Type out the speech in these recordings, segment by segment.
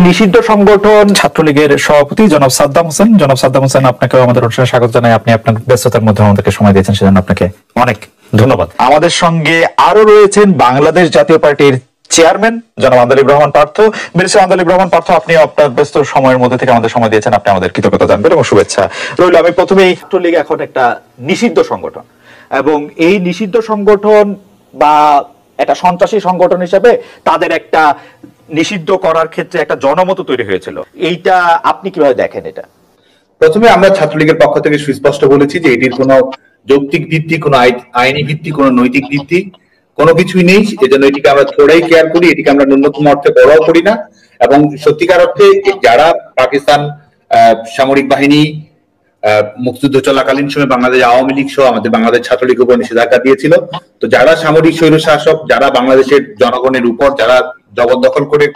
নিষিদ্ধ সংগঠন ছাত্রলীগের সভাপতি জনাব সাদ্দাম হোসেন। জনাব সাদ্দাম হোসেন, আপনাকে আমাদের অনুষ্ঠানে স্বাগত জানাই। আপনি আপনার ব্যস্ততার মধ্যে আমাদেরকে সময় দিয়েছেন, সেজন্য আপনাকে অনেক ধন্যবাদ। আমাদের সঙ্গে আরো রয়েছেন বাংলাদেশ জাতীয় পার্টির চেয়ারম্যান জনাব আন্দোলিব রহমান পার্থ। মিনিস্টার আন্দোলিব রহমান পার্থ, আপনি আপনার ব্যস্ত সময়ের মধ্যে থেকে আমাদের সময় দিয়েছেন, আপনি আমাদের কৃতজ্ঞতা জানবেন এবং শুভেচ্ছা রইল। আমি প্রথমেই, ছাত্রলীগ এখন একটা নিষিদ্ধ সংগঠন এবং এই নিষিদ্ধ সংগঠন বা একটা সন্ত্রাসী সংগঠন হিসেবে তাদের একটা নিষিদ্ধ করার ক্ষেত্রে একটা জনমত তৈরি হয়েছিল, এইটা আপনি কিভাবে দেখেন? এটা প্রথমে আমরা ছাত্রলীগের পক্ষ থেকে সুস্পষ্ট বলেছি যে এটির কোনো যৌক্তিক ভিত্তি, কোনো আইনি ভিত্তি, কোনো নৈতিক ভিত্তি কোনো কিছুই নেই। এজন্য এটিকে আমরা থোড়াই কেয়ার করি, এটিকে আমরা ন্যূনতম অর্থে বড়ও করি না। এবং সত্যিকার অর্থে যারা পাকিস্তান সামরিক বাহিনী মুক্তিযুদ্ধ চলাকালীন সময় বাংলাদেশ আওয়ামী লীগ সহ আমাদের বাংলাদেশ ছাত্রলীগ উপর নিষেধাজ্ঞা দিয়েছিল, তো যারা সামরিক স্বৈরশাসক, যারা বাংলাদেশের জনগণের উপর যারা জবরদখল করে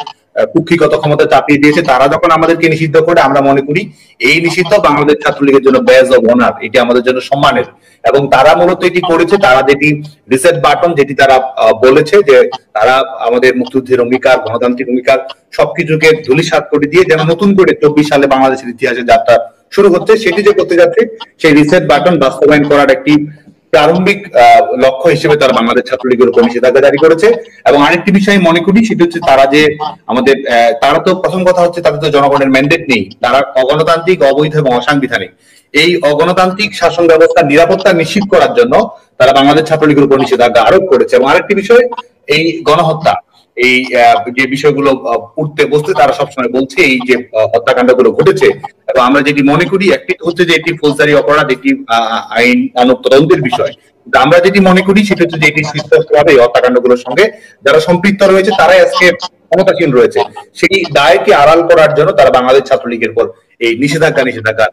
কুক্ষিগত ক্ষমতা চাপিয়ে দিয়েছে, তারা যখন আমাদেরকে নিষিদ্ধ করে, আমরা মনে করি এই নিষিদ্ধ বাংলাদেশ ছাত্রলীগের জন্য ব্যাজ অব অনার, এটি আমাদের জন্য সম্মানের। এবং তারা মূলত এটি করেছে, তারা যেটি রিসেট বাটন, যেটি তারা বলেছে যে তারা আমাদের মুক্তিযুদ্ধের অঙ্গীকার, গণতান্ত্রিক অঙ্গীকার সবকিছুকে ধূলিসাৎ করে দিয়ে যেন নতুন করে 24 সালে বাংলাদেশের ইতিহাসে যাত্রা শুরু হচ্ছে, সেটি যে করতে যাচ্ছে, সেই রিসেট বাটন বাস্তবায়ন করার একটি প্রারম্ভিক লক্ষ্য হিসেবে তারা বাংলাদেশ ছাত্রলীগের উপর নিষেধাজ্ঞা জারি করেছে। এবং আরেকটি বিষয় মনে করি, সেটি হচ্ছে তারা যে আমাদের তারা তো প্রথম কথা হচ্ছে তাদের তো জনগণের ম্যান্ডেট নেই, তারা অগণতান্ত্রিক, অবৈধ এবং অসাংবিধানিক। এই অগণতান্ত্রিক শাসন ব্যবস্থার নিরাপত্তা নিশ্চিত করার জন্য তারা বাংলাদেশ ছাত্রলীগের উপর নিষেধাজ্ঞা আরোপ করেছে। এবং আরেকটি বিষয়, এই গণহত্যা, এই যে বিষয়গুলো উঠতে বসতে তারা সবসময় বলছে এই যে হত্যাকাণ্ড গুলো ঘটেছে, এবং আমরা যেটি মনে করি, একটি হচ্ছে যে এটি ফৌজদারি অপরাধ, একটি আইন আনুক তদন্তের বিষয়। আমরা যেটি মনে করি সেটা হচ্ছে যে এটি সুস্পষ্টভাবে এই হত্যাকাণ্ড গুলোর সঙ্গে যারা সম্পৃক্ত রয়েছে তারাই আজকে ক্ষমতাসীন রয়েছে, সেই দায়কে আড়াল করার জন্য তারা বাংলাদেশ ছাত্রলীগের পর এই নিষেধাজ্ঞা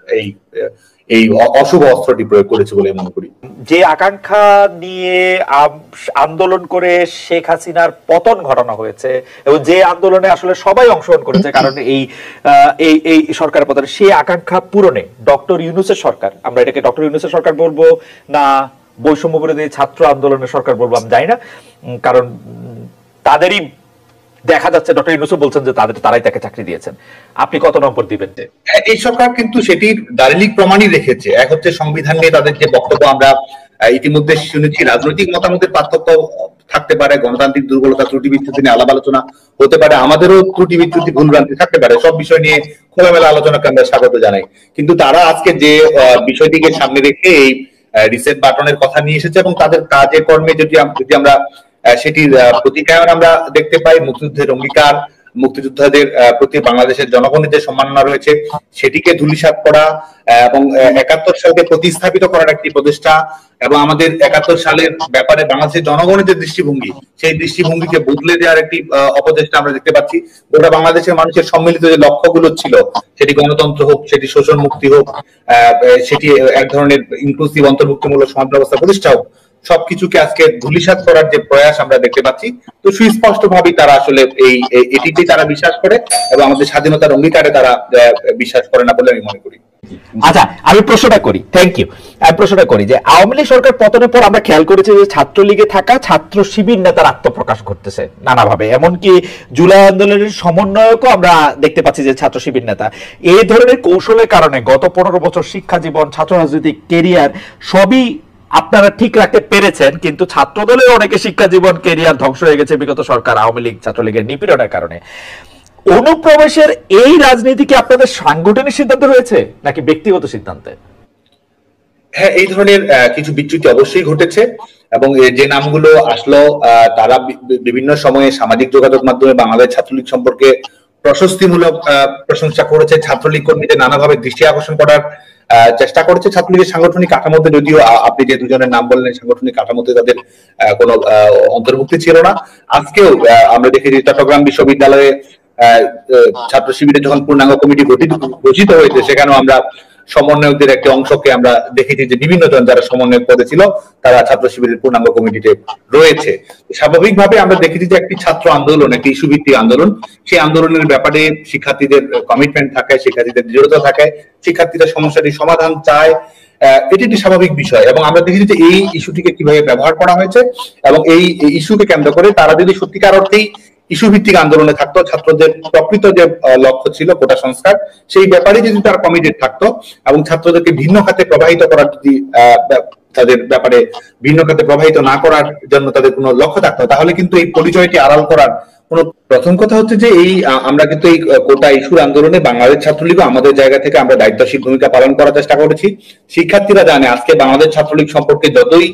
এই অশুভ অস্ত্রটি প্রয়োগ করেছে বলে মনে করি। যে আকাঙ্ক্ষা নিয়ে আন্দোলন করে শেখ হাসিনার পতন ঘটানো হয়েছে এবং যে আন্দোলনে আসলে সবাই অংশগ্রহণ করেছে, কারণ এই সরকারের পতনে, সেই আকাঙ্ক্ষা পূরণে ডক্টর ইউনূসের সরকার, আমরা এটাকে ডক্টর ইউনূসের সরকার বলবো না বৈষম্য বিরোধী ছাত্র আন্দোলনের সরকার বলবো আমি জানি না, কারণ তাদেরই দেখা যাচ্ছে, ডক্টর ইউনূস বলছেন যে তারাই তাকে চাকরি দিয়েছেন, আপনি কত নম্বর দিবেন? এই সরকার কিন্তু সেটির দালিলিক প্রমাণই রেখেছে। এক হচ্ছে সংবিধান নিয়ে তাদের যে বক্তব্য, আমরা ইতিমধ্যে শুনেছি, রাজনৈতিক মতামতের পার্থক্য থাকতে পারে, গণতান্ত্রিক দুর্বলতা ত্রুটি বিচ্যুতি নিয়ে আলাপ আলোচনা হতে পারে, আমাদেরও ত্রুটি বিচ্যুতি ভুলভ্রান্তি থাকতে পারে, সব বিষয় নিয়ে খোলামেলা আলোচনাকে আমরা স্বাগত জানাই। কিন্তু তারা আজকে যে বিষয়টিকে সামনে রেখে এই রিসেট বাটনের কথা নিয়ে এসেছে এবং তাদের কাজে কর্মে যদি আমরা সেটির প্রতিকায়ন আমরা দেখতে পাই, মুক্তিযুদ্ধের অঙ্গীকার, মুক্তিযোদ্ধাদের প্রতি বাংলাদেশের জনগণের যে সম্মাননা রয়েছে সেটিকে ধূলিসাৎ করা এবং 71 সালকে প্রতিস্থাপিত করার একটি প্রচেষ্টা, এবং আমাদের 71 সালের ব্যাপারে বাংলাদেশের জনগণের যে দৃষ্টিভঙ্গি, সেই দৃষ্টিভঙ্গিকে বদলে দেওয়ার একটি অপচেষ্টা আমরা দেখতে পাচ্ছি। গোটা বাংলাদেশের মানুষের সম্মিলিত যে লক্ষ্যগুলো ছিল, সেটি গণতন্ত্র হোক, সেটি শোষণ মুক্তি হোক, সেটি এক ধরনের ইনক্লুসিভ অন্তর্ভুক্তিমূলক সমাজ ব্যবস্থা প্রতিষ্ঠা হোক, সবকিছুকে আজকে ধূলিসাৎ করার যে প্রয়াস আমরা দেখতে পাচ্ছি। তো সুস্পষ্ট ভাবেই তারা আসলে এটিতে তারা বিশ্বাস করে এবং আমাদের স্বাধীনতার অঙ্গীকারে তারা বিশ্বাস করে না বলে আমি মনে করি। আচ্ছা, আমি প্রশ্নটা করি, থ্যাংক ইউ। আমি প্রশ্নটা করি যে আওয়ামী লীগ সরকার পতনের পর আমরা খেয়াল করেছি যে ছাত্রলীগে থাকা ছাত্র শিবির নেতার আত্মপ্রকাশ ঘটতেছে নানাভাবে, এমনকি জুলাই আন্দোলনের সমন্বয়কও আমরা দেখতে পাচ্ছি যে ছাত্র শিবির নেতা। এই ধরনের কৌশলের কারণে গত 15 বছর শিক্ষা জীবন, ছাত্র রাজনৈতিক কেরিয়ার সবই আপনারা ঠিক রাখতে পেরেছেন, কিন্তু ছাত্র দলের অনেকে শিক্ষা জীবন, কেরিয়ার ধ্বংস হয়ে গেছে বিগত সরকার আওয়ামী লীগ ছাত্রলীগের নিপীড়নের কারণে। অনুপ্রবেশের এই রাজনীতি কি আপনাদের সাংগঠনিক সিদ্ধান্ত হয়েছে নাকি ব্যক্তিগত সিদ্ধান্তে? হ্যাঁ, এই ধরনের কিছু বিচ্যুতি অবশ্যই ঘটেছে এবং যে নামগুলো আসলো, তারা বিভিন্ন সময়ে সামাজিক যোগাযোগ মাধ্যমে বাংলাদেশ ছাত্রলীগ সম্পর্কে প্রশস্তিমূলক প্রশংসা করেছে, ছাত্রলীগ কর্মীদের নানাভাবে দৃষ্টি আকর্ষণ করার চেষ্টা করেছে। ছাত্রলীগের সাংগঠনিক কাঠামোতে, যদিও আপনি যে দুজনের নাম বললেন, সাংগঠনিক কাঠামোতে তাদের কোনো অন্তর্ভুক্তি ছিল না। আজকেও আমরা দেখেছি চট্টগ্রাম বিশ্ববিদ্যালয়ে ছাত্র শিবিরের যখন পূর্ণাঙ্গ কমিটি ঘোষিত হয়েছে, সেখানেও আমরা সমন্বয়কদের একটি অংশকে আমরা দেখেছি যে বিভিন্ন জন যারা সমন্বয়ক পদে ছিল তারা ছাত্র শিবিরের পূর্ণাঙ্গ কমিটিতে রয়েছে। স্বাভাবিকভাবে আমরা দেখেছি যে একটি ছাত্র আন্দোলন, একটি ইস্যু ভিত্তিক আন্দোলন, সেই আন্দোলনের ব্যাপারে শিক্ষার্থীদের কমিটমেন্ট থাকে, শিক্ষার্থীদের দৃঢ়তা থাকে, শিক্ষার্থীরা সমস্যাটি সমাধান চায়, এটি একটি স্বাভাবিক বিষয়। এবং আমরা দেখেছি যে এই ইস্যুটিকে কিভাবে ব্যবহার করা হয়েছে এবং এই ইস্যুকে কেন্দ্র করে তারা যদি সত্যিকার অর্থেই ইস্যু ভিত্তিক আন্দোলনে থাকতো, ছাত্রদের প্রকৃত যে লক্ষ্য ছিল কোটা সংস্কার, সেই ব্যাপারে যদি তারা কমিটেড থাকতো এবং ছাত্রদেরকে ভিন্ন খাতে প্রবাহিত করার যদি তাদের ব্যাপারে ভিন্ন খাতে প্রবাহিত না করার জন্য তাদের কোনো লক্ষ্য থাকতো, তাহলে কিন্তু এই পরিচয়টি আড়াল করার কোন। প্রথম কথা হচ্ছে যে এই আমরা কিন্তু এই কোটা ইস্যুর আন্দোলনে বাংলাদেশ ছাত্রলীগ আমাদের জায়গা থেকে আমরা দায়িত্বশীল ভূমিকা পালন করার চেষ্টা করেছি। শিক্ষার্থীরা জানে আজকে বাংলাদেশ ছাত্রলীগ সম্পর্কে যতই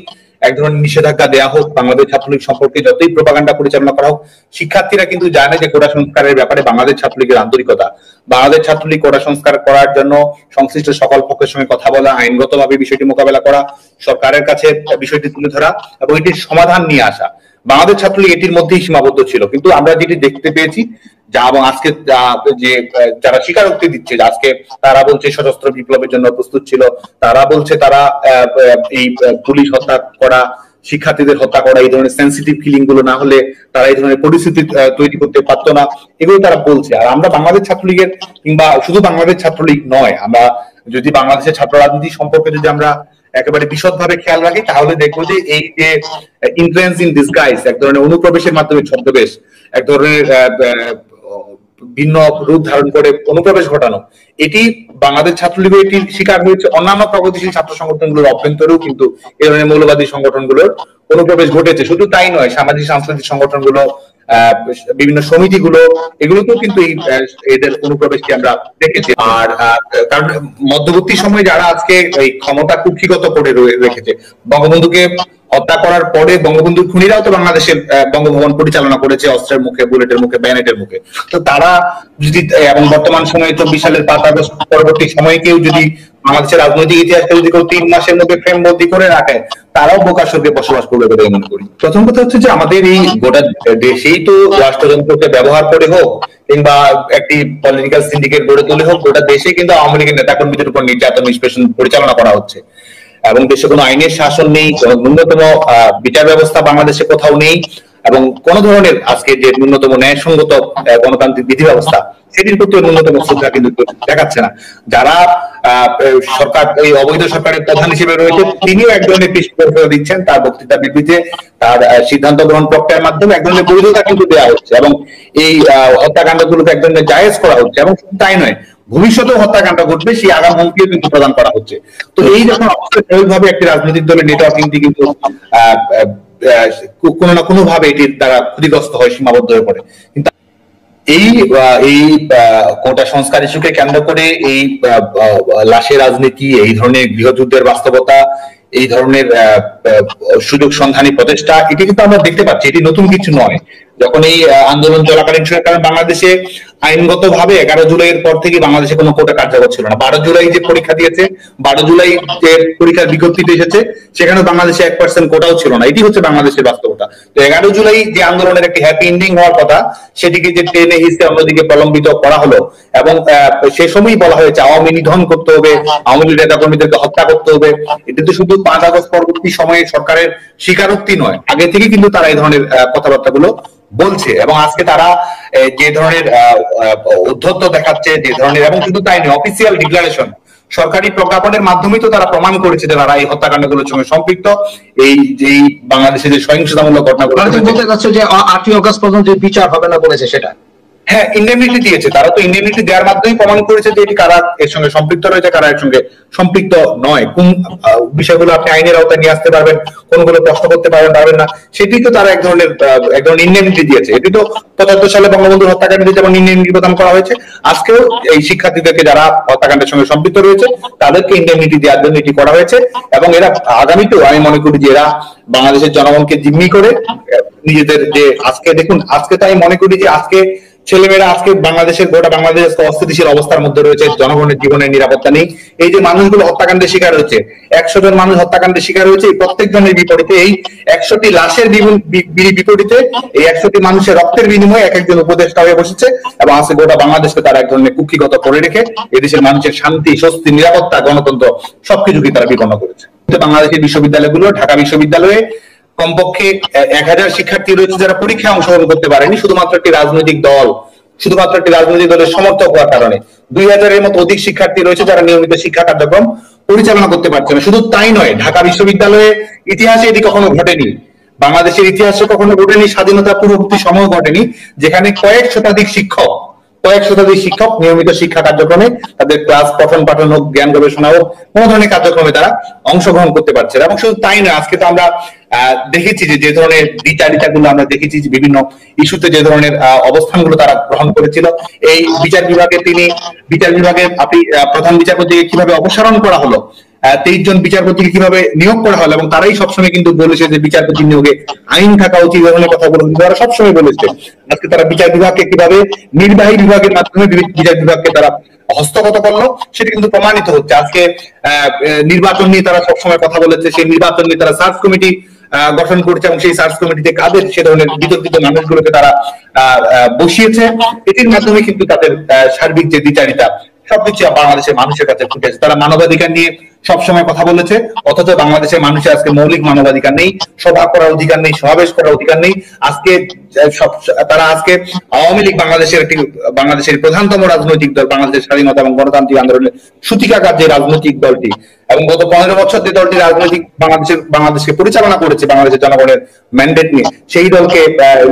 এক ধরনের নিষেধাজ্ঞা দেওয়া হোক, বাংলাদেশ ছাত্রলীগ সম্পর্কে যতই প্রোপাগান্ডা পরিচালনা করা হোক, শিক্ষার্থীরা কিন্তু জানে যে কোটা সংস্কারের ব্যাপারে বাংলাদেশ ছাত্রলীগের আন্তরিকতা। বাংলাদেশ ছাত্রলীগ কোটা সংস্কার করার জন্য সংশ্লিষ্ট সকল পক্ষের সঙ্গে কথা বলা, আইনগতভাবে বিষয়টি মোকাবেলা করা, সরকারের কাছে বিষয়টি তুলে ধরা এবং এটির সমাধান নিয়ে আসা। বাংলাদেশ ছাত্রলীগ এটির মধ্যেই সীমাবদ্ধ ছিল। কিন্তু আমরা যেটি দেখতে পেয়েছি যা এবং আজকে যে যারা স্বীকারোক্তি দিচ্ছে, আজকে তারা বলছে সশস্ত্র বিপ্লবের জন্য প্রস্তুত ছিল, তারা বলছে তারা এই পুলিশ হত্যা করা, শিক্ষার্থীদের হত্যা করা, এই ধরনের সেন্সিটিভ ফিলিং গুলো না হলে তারা এই ধরনের পরিস্থিতি তৈরি করতে পারতো না, এগুলো তারা বলছে। আর আমরা বাংলাদেশ ছাত্রলীগের, কিংবা শুধু বাংলাদেশ ছাত্রলীগ নয়, আমরা যদি বাংলাদেশের ছাত্র রাজনীতি সম্পর্কে যদি আমরা একেবারে বিশদভাবে খেয়াল রাখি, তাহলে দেখবো যে এই যে ইনফ্লুয়েন্স ইন ডিসগাইজ, এক ধরনের অনুপ্রবেশের মাধ্যমে ছদ্মবেশ, এক ধরনের ভিন্ন রূপ ধারণ করে অনুপ্রবেশ ঘটানো, এটি বাংলাদেশ ছাত্রলীগ এটির শিকার হয়েছে। অন্যান্য প্রগতিশীল ছাত্র সংগঠনগুলোর অভ্যন্তরেও কিন্তু এই ধরনের মৌলবাদী সংগঠনগুলোর অনুপ্রবেশ ঘটেছে। শুধু তাই নয়, সামাজিক সাংস্কৃতিক সংগঠনগুলো, বিভিন্ন সমিতিগুলো, এগুলোতেও কিন্তু এদের অনুপ্রবেশকে আমরা দেখেছি। আর কারণ মধ্যবর্তী সময়ে যারা আজকে এই ক্ষমতা কুক্ষিগত করে রেখেছে, বঙ্গবন্ধুকে হত্যা করার পরে বঙ্গবন্ধুর খুনিরাও তো বাংলাদেশের বঙ্গভবন পরিচালনা করেছে অস্ত্রের মুখে, বুলেটের মুখে, ব্যানেটের মুখে। তো তারা যদি, এবং বর্তমান সময়ে 24 সালের 5 আগস্ট পরবর্তী সময়ে কেউ যদি বাংলাদেশের রাজনৈতিক ইতিহাসকে যদি কেউ 3 মাসের মধ্যে ফ্রেমবন্দি করে রাখে, তারাও বোকার সঙ্গে বসবাস করবে বলে মনে করি। প্রথম কথা হচ্ছে যে আমাদের এই গোটা দেশেই তো রাষ্ট্রযন্ত্রকে ব্যবহার করে হোক কিংবা একটি পলিটিক্যাল সিন্ডিকেট গড়ে তুলে হোক, গোটা দেশে কিন্তু আওয়ামী লীগের নেতাকর্মীদের উপর নির্যাতন, নিষ্পেষণ পরিচালনা করা হচ্ছে এবং দেশে কোনো আইনের শাসন নেই, কোনো ন্যূনতম বিচার ব্যবস্থা বাংলাদেশে কোথাও নেই, এবং কোন ধরনের আজকে যে ন্যূনতম ন্যায়সঙ্গত গণতান্ত্রিক বিধি ব্যবস্থা, সেটির প্রতি ন্যূনতম শ্রদ্ধা কিন্তু দেখাচ্ছে না। যারা সরকার, এই অবৈধ সরকারের প্রধান হিসেবে রয়েছে, তিনিও এক ধরনের পৃষ্ঠপোষকতা দিচ্ছেন, তার বক্তৃতা বিবৃতিতে, তার সিদ্ধান্ত গ্রহণ প্রক্রিয়ার মাধ্যমে এক ধরনের বৈধতা কিন্তু দেওয়া হচ্ছে এবং এই হত্যাকাণ্ডগুলোকে এক ধরনের জায়েজ করা হচ্ছে। এবং তাই নয়, ভবিষ্যতেও হত্যাকাণ্ড ঘটবে সেই আগাম হুমকিও কিন্তু প্রদান করা হচ্ছে। তো এই যখন অবস্থা, স্বাভাবিকভাবে একটি রাজনৈতিক দলের নেটওয়ার্কিংটি কিন্তু কোনো না কোনো ভাবে এটির দ্বারা ক্ষতিগ্রস্ত হয়, সীমাবদ্ধ হয়ে পড়ে। কিন্তু এই কোটা সংস্কার ইস্যুকে কেন্দ্র করে এই লাশের রাজনীতি, এই ধরনের গৃহযুদ্ধের বাস্তবতা, এই ধরনের সুযোগ সন্ধানী প্রচেষ্টা, এটি কিন্তু আমরা দেখতে পাচ্ছি, এটি নতুন কিছু নয়। যখন এই আন্দোলন চলাকালীন সময়, কারণ বাংলাদেশে আইনগত ভাবে 11 জুলাইয়ের পর থেকে বাংলাদেশে কোনো কোটা কার্যকর ছিল না। 12 জুলাই যে পরীক্ষা দিয়েছে, 12 জুলাই যে পরীক্ষার বিজ্ঞপ্তিতে এসেছে, সেখানে বাংলাদেশে 1% কোটাও ছিল না। এটি হচ্ছে বাংলাদেশের বাস্তবতা। তো 11 জুলাই যে আন্দোলনের একটি হ্যাপি এন্ডিং হওয়ার কথা, সেটিকে যে টেনে হিসেবে অন্যদিকে প্রলম্বিত করা হলো এবং সে সময়ই বলা হয়েছে আওয়ামী নিধন করতে হবে, আওয়ামী লীগ নেতা কর্মীদেরকে হত্যা করতে হবে। এটি তো শুধু 5 আগস্ট পরবর্তী সময়ে সরকারের স্বীকারোক্তি নয়, আগে থেকে কিন্তু তারা এই ধরনের কথাবার্তাগুলো বলছে। এবং আজকে তারা যে ধরনের উদ্ধত্ত দেখাচ্ছে, যে ধরনের, এবং শুধু তাই নয়, অফিসিয়াল ডিক্লারেশন, সরকারি প্রজ্ঞাপনের মাধ্যমেই তো তারা প্রমাণ করেছে যে তারা এই হত্যাকাণ্ডগুলোর সঙ্গে সম্পৃক্ত। এই যে বাংলাদেশে যে সহিংসতামূলক ঘটনাগুলো বলতে চাচ্ছে যে 8ই আগস্ট পর্যন্ত বিচার হবে না বলেছে, সেটা হ্যাঁ, ইন্ডেমনিটি দিয়েছে। তারা তো ইন্ডেমনিটি দেওয়ার মাধ্যমেই প্রমাণ করেছে যে এটি কারা এর সঙ্গে সম্পৃক্ত রয়েছে, কারা এর সঙ্গে সম্পৃক্ত নয়, কোন বিষয়গুলো আপনি আইনের আওতায় নিয়ে আসতে পারবেন, কোনগুলো প্রশ্ন করতে পারবেন না, সেটি তো তারা এক ধরনের ইন্ডেমনিটি দিয়েছে। এটি তো 75 সালে বঙ্গবন্ধুর হত্যাকাণ্ডে যেমন ইন্ডেমনিটি প্রদান করা হয়েছে, আজকেও এই শিক্ষার্থীদেরকে যারা হত্যাকাণ্ডের সঙ্গে সম্পৃক্ত রয়েছে তাদেরকে ইন্ডেমনিটি দেওয়ার জন্য এটি করা হয়েছে। এবং এরা আগামীতেও, আমি মনে করি যে এরা বাংলাদেশের জনগণকে জিম্মি করে নিজেদের যে, আজকে দেখুন, আজকে তো আমি মনে করি যে আজকে ছেলেমেয়েরা, আজকে বাংলাদেশের গোটা বাংলাদেশ অস্থিতিশীল অবস্থার মধ্যে রয়েছে, জনগণের জীবনের নিরাপত্তা নেই। এই যে মানুষগুলো হত্যাকাণ্ডের শিকার হয়েছে, 100 জন মানুষ হত্যাকাণ্ডের শিকার হয়েছে, এই প্রত্যেকজনের বিপরীতে, এই 100টি লাশের বিপরীতে এই 100টি মানুষের রক্তের বিনিময়ে এক একজন উপদেষ্টা হয়ে বসেছে এবং আজকে গোটা বাংলাদেশকে তারা এক ধরনের কুক্ষিগত করে রেখে এদেশের মানুষের শান্তি, স্বস্তি, নিরাপত্তা, গণতন্ত্র সবকিছুকে তারা বিপন্ন করেছে। বাংলাদেশের বিশ্ববিদ্যালয়গুলো, ঢাকা বিশ্ববিদ্যালয়ে কমপক্ষে 1000 শিক্ষার্থী রয়েছে যারা পরীক্ষায় অংশগ্রহণ করতে পারেনি, শুধুমাত্র একটি রাজনৈতিক দলের সমর্থক হওয়ার কারণে। 2000-এর মতো অধিক শিক্ষার্থী রয়েছে যারা নিয়মিত শিক্ষা কার্যক্রম পরিচালনা করতে পারছে না। শুধু তাই নয়, ঢাকা বিশ্ববিদ্যালয়ে ইতিহাসে এটি কখনো ঘটেনি। বাংলাদেশের ইতিহাসে কখনো ঘটেনি, স্বাধীনতা পূর্ববর্তী সময় ঘটেনি, যেখানে কয়েক শতাধিক শিক্ষক নিয়মিত শিক্ষা কার্যক্রমে তাদের ক্লাস পঠন পাঠন হোক, জ্ঞান গবেষণা হোক, কোন ধরনের কার্যক্রমে তারা অংশগ্রহণ করতে পারছে। এবং শুধু তাই না, আজকে তো আমরা দেখেছি যে ধরনের দ্বিচারিতাগুলো আমরা দেখেছি, যে বিভিন্ন ইস্যুতে যে ধরনের অবস্থানগুলো তারা গ্রহণ করেছিল। এই বিচার বিভাগে আপনি প্রধান বিচারপতিকে কিভাবে অপসারণ করা হলো, 23 জন বিচারপতিকে কিভাবে নিয়োগ করা হলো, এবং তারাই সবসময় কিন্তু বলেছে যে বিচারপতি নিয়োগে আইন থাকা উচিত, এই ধরনের কথাগুলো কিন্তু তারা সবসময় বলেছে। আজকে তারা বিচার বিভাগকে কিভাবে নির্বাহী বিভাগের মাধ্যমে বিচার বিভাগকে তারা হস্তগত করলো, সেটা কিন্তু প্রমাণিত হচ্ছে। আজকে নির্বাচন নিয়ে তারা সবসময় কথা বলেছে, সেই নির্বাচন নিয়ে তারা সার্চ কমিটি গঠন করেছে, এবং সেই সার্চ কমিটিতে কাদের সে ধরনের বিতর্কিত মানুষগুলোকে তারা বসিয়েছে। এটির মাধ্যমে কিন্তু তাদের সার্বিক যে বিচারিতা সবকিছু বাংলাদেশের মানুষের কাছে ফুটে আছে। তারা মানবাধিকার নিয়ে সবসময় কথা বলেছে, অথচ বাংলাদেশের মানুষের আজকে মৌলিক মানবাধিকার নেই, সভা করার অধিকার নেই, সমাবেশ করার অধিকার নেই। আজকে তারা আজকে আওয়ামী লীগ বাংলাদেশের প্রধানতম রাজনৈতিক দল, বাংলাদেশের স্বাধীনতা এবং গণতান্ত্রিক আন্দোলনের সূতিকাগার যে রাজনৈতিক দলটি, এবং গত 15 বছর যে দলটি বাংলাদেশকে পরিচালনা করেছে বাংলাদেশের জনগণের ম্যান্ডেট নিয়ে, সেই দলকে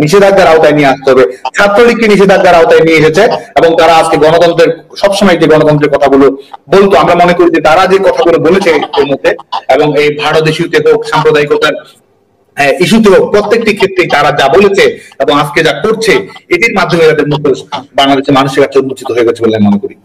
নিষেধাজ্ঞার আওতায় নিয়ে আসতে হবে। ছাত্রলীগকে নিষেধাজ্ঞার আওতায় নিয়ে এসেছে, এবং তারা আজকে সবসময় যে গণতন্ত্রের কথাগুলো বলতো, আমরা মনে করি যে তারা যে কথাগুলো বলেছে এর মধ্যে, এবং এই ভারত ইস্যুতে হোক, সাম্প্রদায়িকতার ইস্যুতে হোক, প্রত্যেকটি ক্ষেত্রে তারা যা বলেছে এবং আজকে যা করছে, এটির মাধ্যমে তাদের মুখ বাংলাদেশের মানুষের কাছে উন্মোচিত হয়ে গেছে বলে আমি মনে করি।